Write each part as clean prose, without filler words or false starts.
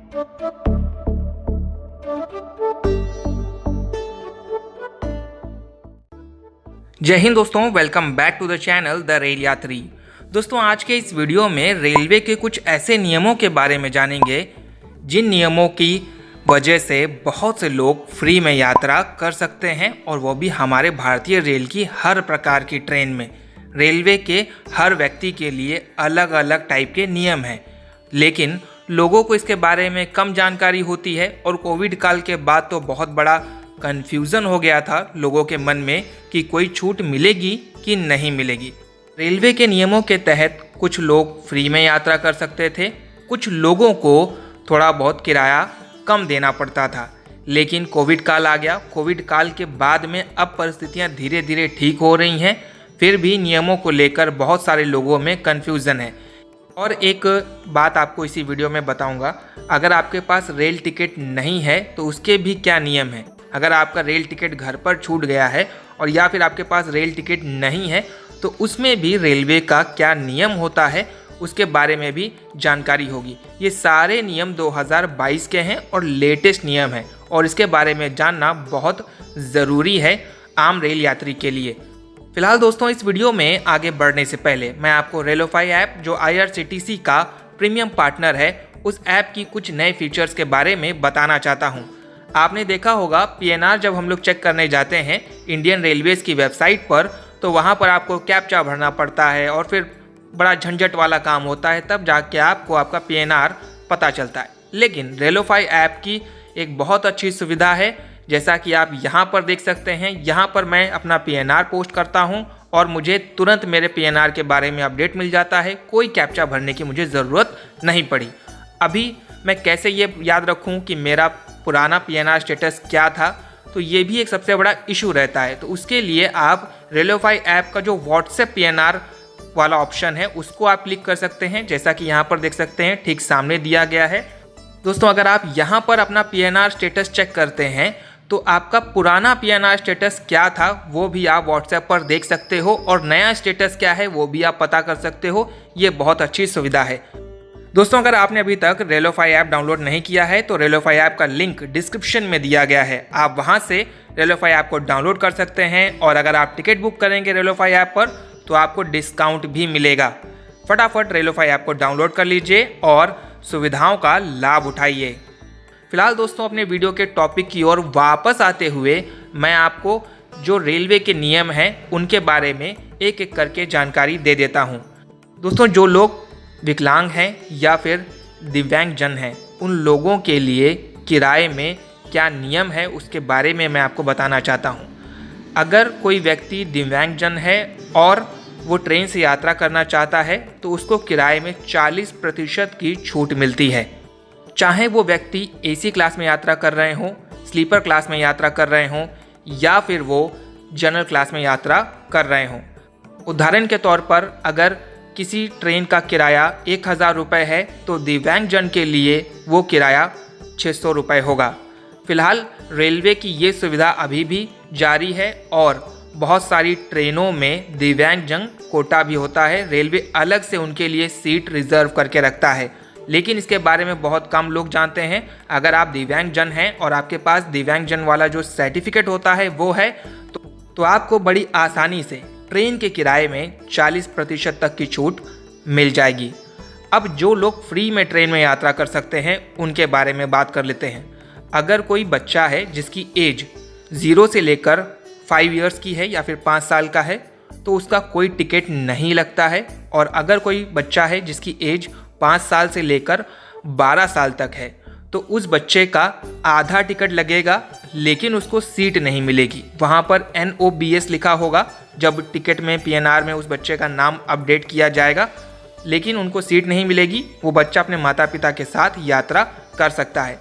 जय हिंद दोस्तों, welcome back to the channel the rail Yatri. दोस्तों, आज के इस वीडियो में रेलवे के कुछ ऐसे नियमों के बारे में जानेंगे जिन नियमों की वजह से बहुत से लोग फ्री में यात्रा कर सकते हैं, और वो भी हमारे भारतीय रेल की हर प्रकार की ट्रेन में। रेलवे के हर व्यक्ति के लिए अलग अलग टाइप के नियम हैं, लेकिन लोगों को इसके बारे में कम जानकारी होती है। और कोविड काल के बाद तो बहुत बड़ा कन्फ्यूज़न हो गया था लोगों के मन में कि कोई छूट मिलेगी कि नहीं मिलेगी। रेलवे के नियमों के तहत कुछ लोग फ्री में यात्रा कर सकते थे, कुछ लोगों को थोड़ा बहुत किराया कम देना पड़ता था। लेकिन कोविड काल आ गया। कोविड काल के बाद में अब परिस्थितियां धीरे धीरे ठीक हो रही हैं, फिर भी नियमों को लेकर बहुत सारे लोगों में कन्फ्यूज़न है। और एक बात आपको इसी वीडियो में बताऊंगा, अगर आपके पास रेल टिकट नहीं है तो उसके भी क्या नियम हैं। अगर आपका रेल टिकट घर पर छूट गया है और या फिर आपके पास रेल टिकट नहीं है तो उसमें भी रेलवे का क्या नियम होता है, उसके बारे में भी जानकारी होगी। ये सारे नियम 2022 के हैं और लेटेस्ट नियम हैं, और इसके बारे में जानना बहुत ज़रूरी है आम रेल यात्री के लिए। फिलहाल दोस्तों, इस वीडियो में आगे बढ़ने से पहले मैं आपको रेलोफाई ऐप, जो IRCTC का प्रीमियम पार्टनर है, उस ऐप की कुछ नए फीचर्स के बारे में बताना चाहता हूँ। आपने देखा होगा PNR जब हम लोग चेक करने जाते हैं इंडियन रेलवेज़ की वेबसाइट पर, तो वहाँ पर आपको कैप्चा भरना पड़ता है और फिर बड़ा झंझट वाला काम होता है, तब जाके आपको आपका PNR पता चलता है। लेकिन रेलोफाई ऐप की एक बहुत अच्छी सुविधा है, जैसा कि आप यहाँ पर देख सकते हैं। यहाँ पर मैं अपना PNR पोस्ट करता हूँ और मुझे तुरंत मेरे PNR के बारे में अपडेट मिल जाता है। कोई कैप्चा भरने की मुझे ज़रूरत नहीं पड़ी। अभी मैं कैसे ये याद रखूँ कि मेरा पुराना PNR स्टेटस क्या था, तो ये भी एक सबसे बड़ा इशू रहता है। तो उसके लिए आप रेलोफाई ऐप का जो व्हाट्सएप PNR वाला ऑप्शन है उसको आप क्लिक कर सकते हैं, जैसा कि यहाँ पर देख सकते हैं ठीक सामने दिया गया है। दोस्तों, अगर आप यहाँ पर अपना PNR स्टेटस चेक करते हैं तो आपका पुराना PNR स्टेटस क्या था वो भी आप व्हाट्सएप पर देख सकते हो, और नया स्टेटस क्या है वो भी आप पता कर सकते हो। ये बहुत अच्छी सुविधा है। दोस्तों, अगर आपने अभी तक रेलोफाई ऐप डाउनलोड नहीं किया है तो रेलोफाई ऐप का लिंक डिस्क्रिप्शन में दिया गया है, आप वहां से रेलोफाई ऐप को डाउनलोड कर सकते हैं। और अगर आप टिकट बुक करेंगे रेलोफाई ऐप पर तो आपको डिस्काउंट भी मिलेगा। फटाफट रेलोफाई ऐप को डाउनलोड कर लीजिए और सुविधाओं का लाभ उठाइए। फिलहाल दोस्तों, अपने वीडियो के टॉपिक की ओर वापस आते हुए मैं आपको जो रेलवे के नियम हैं उनके बारे में एक एक करके जानकारी दे देता हूँ। दोस्तों, जो लोग विकलांग हैं या फिर दिव्यांगजन हैं, उन लोगों के लिए किराए में क्या नियम है उसके बारे में मैं आपको बताना चाहता हूं। अगर कोई व्यक्ति दिव्यांगजन है और वो ट्रेन से यात्रा करना चाहता है तो उसको किराए में 40% की छूट मिलती है। चाहे वो व्यक्ति AC क्लास में यात्रा कर रहे हों, स्लीपर क्लास में यात्रा कर रहे हों, या फिर वो जनरल क्लास में यात्रा कर रहे हों। उदाहरण के तौर पर अगर किसी ट्रेन का किराया 1000 रुपये है तो दिव्यांगजन के लिए वो किराया 600 रुपये होगा। फिलहाल रेलवे की ये सुविधा अभी भी जारी है, और बहुत सारी ट्रेनों में दिव्यांगजन कोटा भी होता है। रेलवे अलग से उनके लिए सीट रिजर्व करके रखता है, लेकिन इसके बारे में बहुत कम लोग जानते हैं। अगर आप दिव्यांगजन हैं और आपके पास दिव्यांगजन वाला जो सर्टिफिकेट होता है वो है, तो आपको बड़ी आसानी से ट्रेन के किराए में 40% तक की छूट मिल जाएगी। अब जो लोग फ्री में ट्रेन में यात्रा कर सकते हैं उनके बारे में बात कर लेते हैं। अगर कोई बच्चा है जिसकी एज 0 से लेकर 5 इयर्स की है या फिर 5 साल का है तो उसका कोई टिकट नहीं लगता है। और अगर कोई बच्चा है जिसकी एज 5 साल से लेकर 12 साल तक है तो उस बच्चे का आधा टिकट लगेगा, लेकिन उसको सीट नहीं मिलेगी। वहाँ पर NOBS लिखा होगा जब टिकट में PNR में उस बच्चे का नाम अपडेट किया जाएगा, लेकिन उनको सीट नहीं मिलेगी। वो बच्चा अपने माता पिता के साथ यात्रा कर सकता है।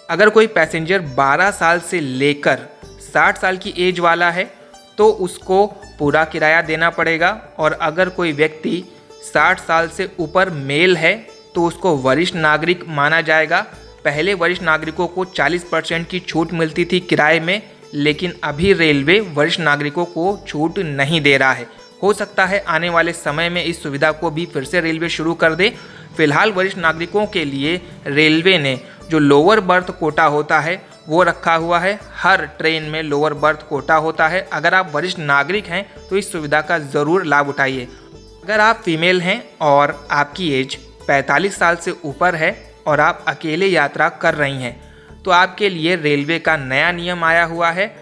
अगर कोई पैसेंजर 12 साल से लेकर 60 साल की एज वाला है तो उसको पूरा किराया देना पड़ेगा। और अगर कोई व्यक्ति 60 साल से ऊपर मेल है तो उसको वरिष्ठ नागरिक माना जाएगा। पहले वरिष्ठ नागरिकों को 40% की छूट मिलती थी किराए में, लेकिन अभी रेलवे वरिष्ठ नागरिकों को छूट नहीं दे रहा है। हो सकता है आने वाले समय में इस सुविधा को भी फिर से रेलवे शुरू कर दे। फिलहाल वरिष्ठ नागरिकों के लिए रेलवे ने जो लोअर बर्थ कोटा होता है वो रखा हुआ है। हर ट्रेन में लोअर बर्थ कोटा होता है। अगर आप वरिष्ठ नागरिक हैं तो इस सुविधा का ज़रूर लाभ उठाइए। अगर आप फीमेल हैं और आपकी एज 45 साल से ऊपर है और आप अकेले यात्रा कर रही हैं तो आपके लिए रेलवे का नया नियम आया हुआ है।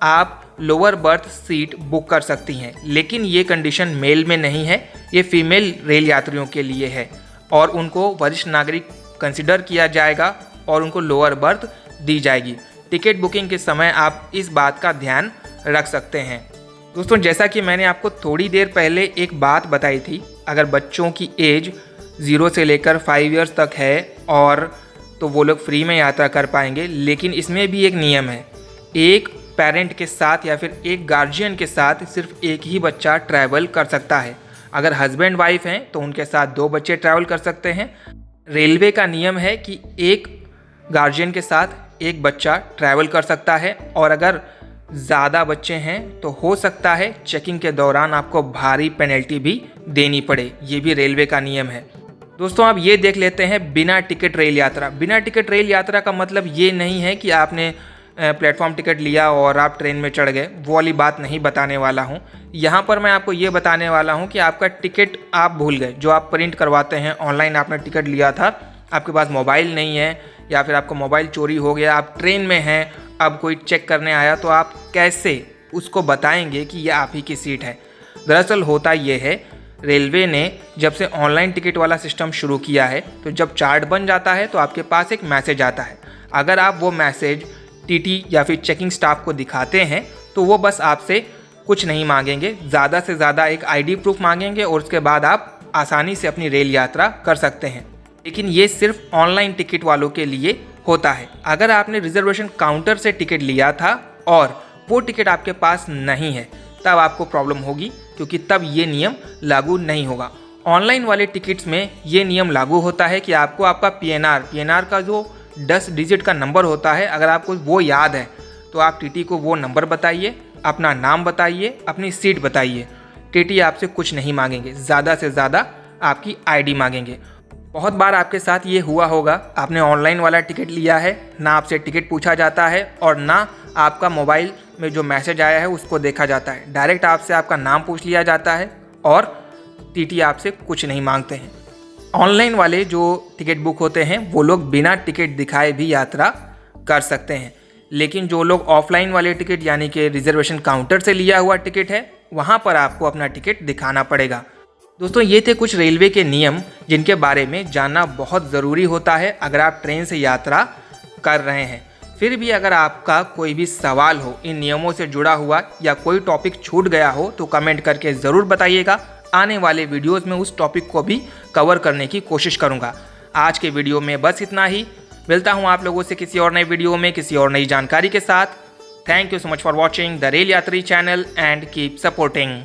आप लोअर बर्थ सीट बुक कर सकती हैं, लेकिन ये कंडीशन मेल में नहीं है, ये फीमेल रेल यात्रियों के लिए है और उनको वरिष्ठ नागरिक कंसिडर किया जाएगा और उनको लोअर बर्थ दी जाएगी। टिकट बुकिंग के समय आप इस बात का ध्यान रख सकते हैं। दोस्तों, जैसा कि मैंने आपको थोड़ी देर पहले एक बात बताई थी, अगर बच्चों की एज 0 से लेकर 5 इयर्स तक है और तो वो लोग फ्री में यात्रा कर पाएंगे, लेकिन इसमें भी एक नियम है। एक पेरेंट के साथ या फिर एक गार्जियन के साथ सिर्फ एक ही बच्चा ट्रैवल कर सकता है। अगर हस्बैंड वाइफ हैं तो उनके साथ 2 बच्चे ट्रैवल कर सकते हैं। रेलवे का नियम है कि एक गार्जियन के साथ एक बच्चा ट्रैवल कर सकता है और अगर ज़्यादा बच्चे हैं तो हो सकता है चेकिंग के दौरान आपको भारी पेनल्टी भी देनी पड़े। ये भी रेलवे का नियम है। दोस्तों, आप ये देख लेते हैं बिना टिकट रेल यात्रा। बिना टिकट रेल यात्रा का मतलब ये नहीं है कि आपने प्लेटफॉर्म टिकट लिया और आप ट्रेन में चढ़ गए, वो वाली बात नहीं बताने वाला हूँ। यहाँ पर मैं आपको ये बताने वाला हूँ कि आपका टिकट आप भूल गए, जो आप प्रिंट करवाते हैं, ऑनलाइन आपने टिकट लिया था, आपके पास मोबाइल नहीं है या फिर आपका मोबाइल चोरी हो गया, आप ट्रेन में हैं, अब कोई चेक करने आया तो आप कैसे उसको बताएंगे कि यह आप ही की सीट है। दरअसल होता ये है, रेलवे ने जब से ऑनलाइन टिकट वाला सिस्टम शुरू किया है तो जब चार्ट बन जाता है तो आपके पास एक मैसेज आता है। अगर आप वो मैसेज टीटी या फिर चेकिंग स्टाफ को दिखाते हैं तो वो बस आपसे कुछ नहीं मांगेंगे, ज़्यादा से ज़्यादा एक आईडी प्रूफ मांगेंगे और उसके बाद आप आसानी से अपनी रेल यात्रा कर सकते हैं। लेकिन ये सिर्फ ऑनलाइन टिकट वालों के लिए होता है। अगर आपने रिजर्वेशन काउंटर से टिकट लिया था और वो टिकट आपके पास नहीं है तब आपको प्रॉब्लम होगी, क्योंकि तब ये नियम लागू नहीं होगा। ऑनलाइन वाले टिकट्स में ये नियम लागू होता है कि आपको आपका पीएनआर का जो 10 डिजिट का नंबर होता है, अगर आपको वो याद है तो आप टीटी को वो नंबर बताइए, अपना नाम बताइए, अपनी सीट बताइए। टीटी आपसे कुछ नहीं मांगेंगे, ज़्यादा से ज़्यादा आपकी आईडी मांगेंगे। बहुत बार आपके साथ ये हुआ होगा, आपने ऑनलाइन वाला टिकट लिया है, ना आपसे टिकट पूछा जाता है और ना आपका मोबाइल में जो मैसेज आया है उसको देखा जाता है। डायरेक्ट आपसे आपका नाम पूछ लिया जाता है और टीटी आपसे कुछ नहीं मांगते हैं। ऑनलाइन वाले जो टिकट बुक होते हैं वो लोग बिना टिकट दिखाए भी यात्रा कर सकते हैं, लेकिन जो लोग ऑफलाइन वाले टिकट यानी कि रिजर्वेशन काउंटर से लिया हुआ टिकट है, वहाँ पर आपको अपना टिकट दिखाना पड़ेगा। दोस्तों, ये थे कुछ रेलवे के नियम जिनके बारे में जानना बहुत ज़रूरी होता है अगर आप ट्रेन से यात्रा कर रहे हैं। फिर भी अगर आपका कोई भी सवाल हो इन नियमों से जुड़ा हुआ या कोई टॉपिक छूट गया हो तो कमेंट करके ज़रूर बताइएगा। आने वाले वीडियोस में उस टॉपिक को भी कवर करने की कोशिश करूंगा। आज के वीडियो में बस इतना ही। मिलता हूं आप लोगों से किसी और नए वीडियो में किसी और नई जानकारी के साथ। Thank you so much for watching the rail यात्री चैनल एंड कीप सपोर्टिंग।